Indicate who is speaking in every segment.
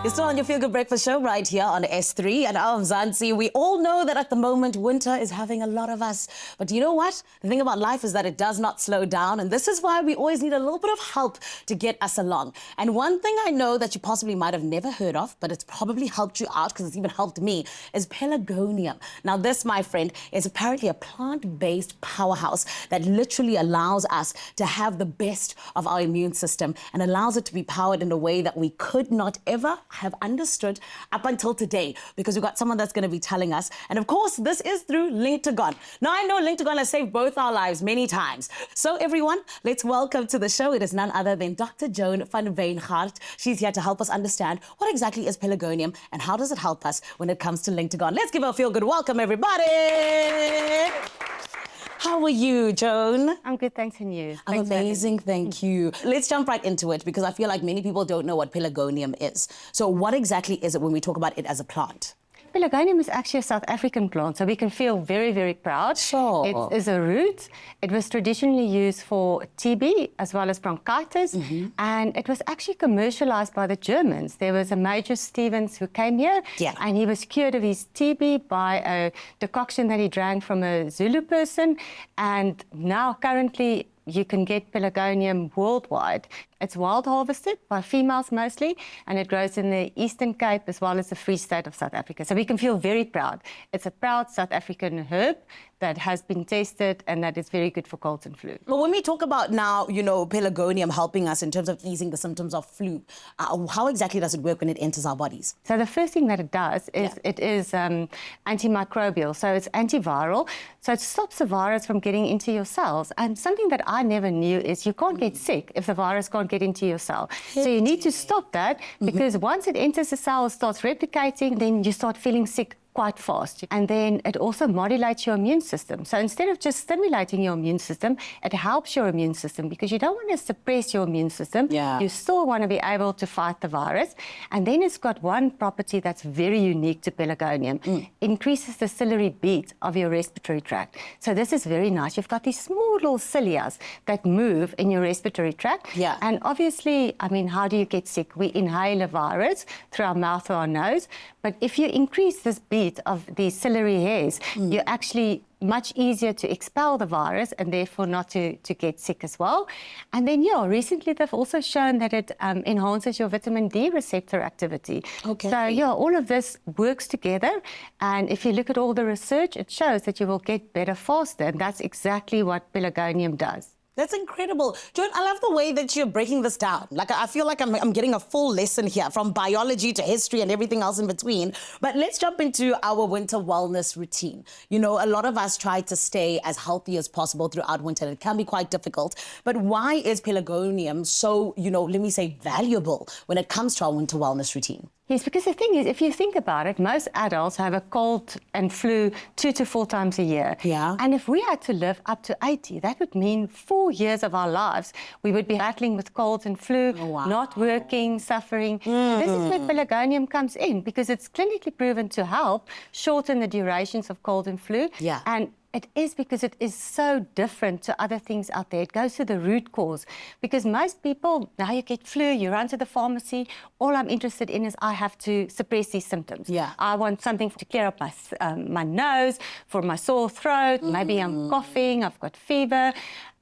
Speaker 1: You're still on your Feel Good Breakfast show right here on S3 and I'm Zanzi. We all know that at the moment, winter is having a lot of us. But you know what? The thing about life is that it does not slow down. And this is why we always need a little bit of help to get us along. And one thing I know that you possibly might have never heard of, but it's probably helped you out because it's even helped me, is Pelargonium. Now this, my friend, is apparently a plant-based powerhouse that literally allows us to have the best of our immune system and allows it to be powered in a way that we could not ever have understood up until today, because we've got someone that's going to be telling us. And of course, this is through LINCTAGON. Now, I know LINCTAGON has saved both our lives many times. So everyone, let's welcome to the show. It is none other than Dr. Joan van Wijngaard. She's here to help us understand what exactly is Pelargonium and how does it help us when it comes to LINCTAGON. Let's give her a feel-good welcome, everybody. How are you, Joan?
Speaker 2: I'm good, thanks, and you?
Speaker 1: I'm amazing, thank you. Let's jump right into it because I feel like many people don't know what Pelargonium is. So what exactly is it when we talk about it as a plant?
Speaker 2: Pelargonium is actually a South African plant, so we can feel very, very proud.
Speaker 1: Sure.
Speaker 2: It is a root. It was traditionally used for TB as well as bronchitis, and it was actually commercialized by the Germans. There was a Major Stevens who came here, and he was cured of his TB by a decoction that he drank from a Zulu person, and now currently you can get Pelargonium worldwide. It's wild harvested by females mostly, and it grows in the Eastern Cape as well as the Free State of South Africa. So we can feel very proud. It's a proud South African herb that has been tested and that is very good for colds and flu.
Speaker 1: Well, when we talk about now, you know, Pelargonium helping us in terms of easing the symptoms of flu, how exactly does it work when it enters our bodies?
Speaker 2: So the first thing that it does is it is antimicrobial, so it's antiviral. So it stops the virus from getting into your cells. And something that I never knew is you can't get sick if the virus can't get into your cell. So you need to stop that because once it enters the cell, starts replicating, then you start feeling sick quite fast. And then it also modulates your immune system. So instead of just stimulating your immune system, it helps your immune system because you don't want to suppress your immune system. You still want to be able to fight the virus. And then it's got one property that's very unique to Pelargonium. Increases the ciliary beat of your respiratory tract. So this is very nice. You've got these small little cilia that move in your respiratory tract. And obviously, I mean, how do you get sick? We inhale a virus through our mouth or our nose. But if you increase this beat of the ciliary hairs, you're actually much easier to expel the virus and therefore not to get sick as well. And then, recently they've also shown that it enhances your vitamin D receptor activity. So, all of this works together. And if you look at all the research, it shows that you will get better faster. And that's exactly what Pelargonium does.
Speaker 1: That's incredible. Joan, I love the way that you're breaking this down. Like, I feel like I'm getting a full lesson here from biology to history and everything else in between. But let's jump into our winter wellness routine. You know, a lot of us try to stay as healthy as possible throughout winter. It can be quite difficult. But why is Pelargonium so, let me say, valuable when it comes to our winter wellness routine?
Speaker 2: Yes, because the thing is, if you think about it, most adults have a cold and flu 2 to 4 times a year. And if we had to live up to 80, that would mean 4 years of our lives we would be battling with colds and flu, not working, suffering. This is where Pelargonium comes in because it's clinically proven to help shorten the durations of cold and flu. And it is because it is so different to other things out there. It goes to the root cause. Because most people, now you get flu, you run to the pharmacy, all I'm interested in is I have to suppress these symptoms. I want something to clear up my nose, for my sore throat, maybe I'm coughing, I've got fever.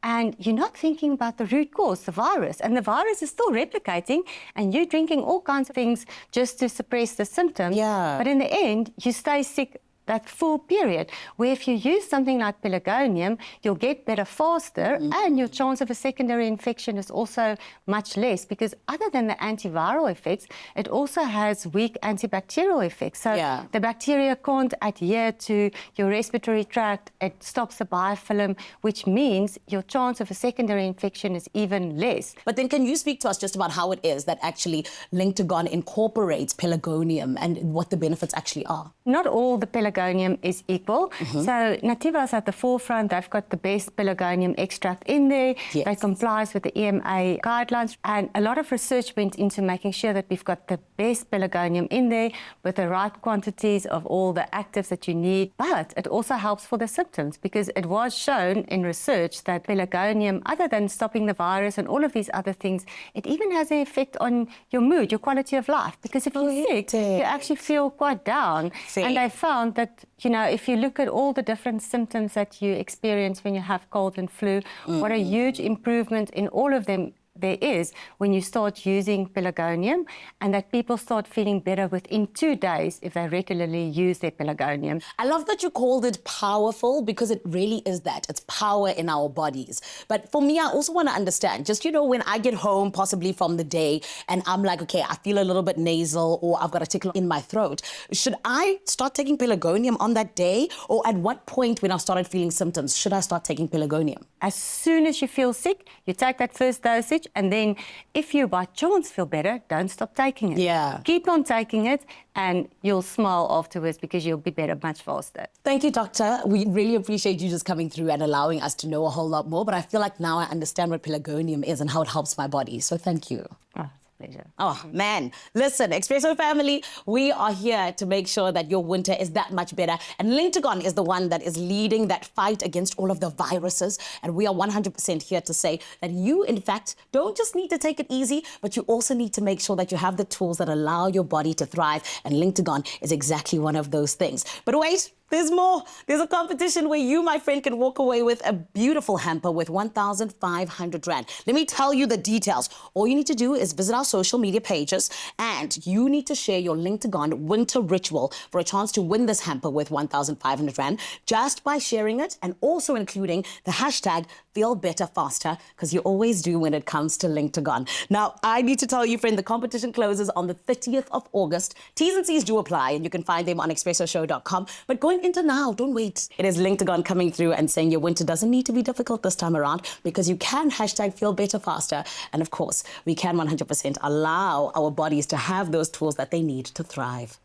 Speaker 2: And you're not thinking about the root cause, the virus. And the virus is still replicating, and you're drinking all kinds of things just to suppress the symptoms. But in the end, you stay sick that full period, where if you use something like Pelargonium, you'll get better faster and your chance of a secondary infection is also much less because other than the antiviral effects, it also has weak antibacterial effects. So the bacteria can't adhere to your respiratory tract. It stops the biofilm, which means your chance of a secondary infection is even less.
Speaker 1: But then can you speak to us just about how it is that actually LINCTAGON incorporates Pelargonium and what the benefits actually are?
Speaker 2: Not all the Pelargonium Pelargonium is equal. So Nativa's at the forefront. They've got the best Pelargonium extract in there.
Speaker 1: Yes.
Speaker 2: That complies with the EMA guidelines. And a lot of research went into making sure that we've got the best Pelargonium in there with the right quantities of all the actives that you need. But it also helps for the symptoms, because it was shown in research that Pelargonium, other than stopping the virus and all of these other things, it even has an effect on your mood, your quality of life. Because if you're sick, you actually feel quite down. And they found that, you know, if you look at all the different symptoms that you experience when you have cold and flu, what a huge improvement in all of them there is when you start using Pelargonium, and that people start feeling better within 2 days if they regularly use their Pelargonium.
Speaker 1: I love that you called it powerful, because it really is that. It's power in our bodies. But for me, I also want to understand, just, you know, when I get home, possibly from the day, and I'm like, okay, I feel a little bit nasal, or I've got a tickle in my throat. Should I start taking Pelargonium on that day? Or at what point when I started feeling symptoms, should I start taking Pelargonium?
Speaker 2: As soon as you feel sick, you take that first dosage, and then if you by chance feel better, don't stop taking it.
Speaker 1: Yeah.
Speaker 2: Keep on taking it, and you'll smile afterwards, because you'll be better much faster.
Speaker 1: Thank you, Doctor. We really appreciate you just coming through and allowing us to know a whole lot more. But I feel like now I understand what Pelargonium is and how it helps my body. So thank you.
Speaker 2: Oh, it's a pleasure.
Speaker 1: Oh, man. Listen, Expresso family, we are here to make sure that your winter is that much better. And LINCTAGON is the one that is leading that fight against all of the viruses. And we are 100% here to say that you, in fact, don't just need to take it easy, but you also need to make sure that you have the tools that allow your body to thrive. And LINCTAGON is exactly one of those things. But wait, there's more. There's a competition where you, my friend, can walk away with a beautiful hamper with 1,500 Rand. Let me tell you the details. All you need to do is visit our social media pages, and you need to share your LINCTAGON winter ritual for a chance to win this hamper with 1,500 Rand just by sharing it, and also including the hashtag #FeelBetterFaster, because you always do when it comes to LINCTAGON. Now, I need to tell you, friend, the competition closes on the 30th of August. T's and C's do apply, and you can find them on expressoshow.com. But going into now, don't wait. It is LINCTAGON coming through and saying your winter doesn't need to be difficult this time around, because you can hashtag #FeelBetterFaster. And of course, we can 100% allow our bodies to have those tools that they need to thrive.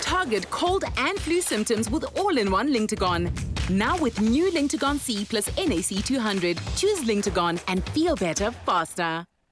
Speaker 3: Target cold and flu symptoms with all-in-one LINCTAGON. Now with new LINCTAGON C plus NAC 200. Choose LINCTAGON and feel better faster.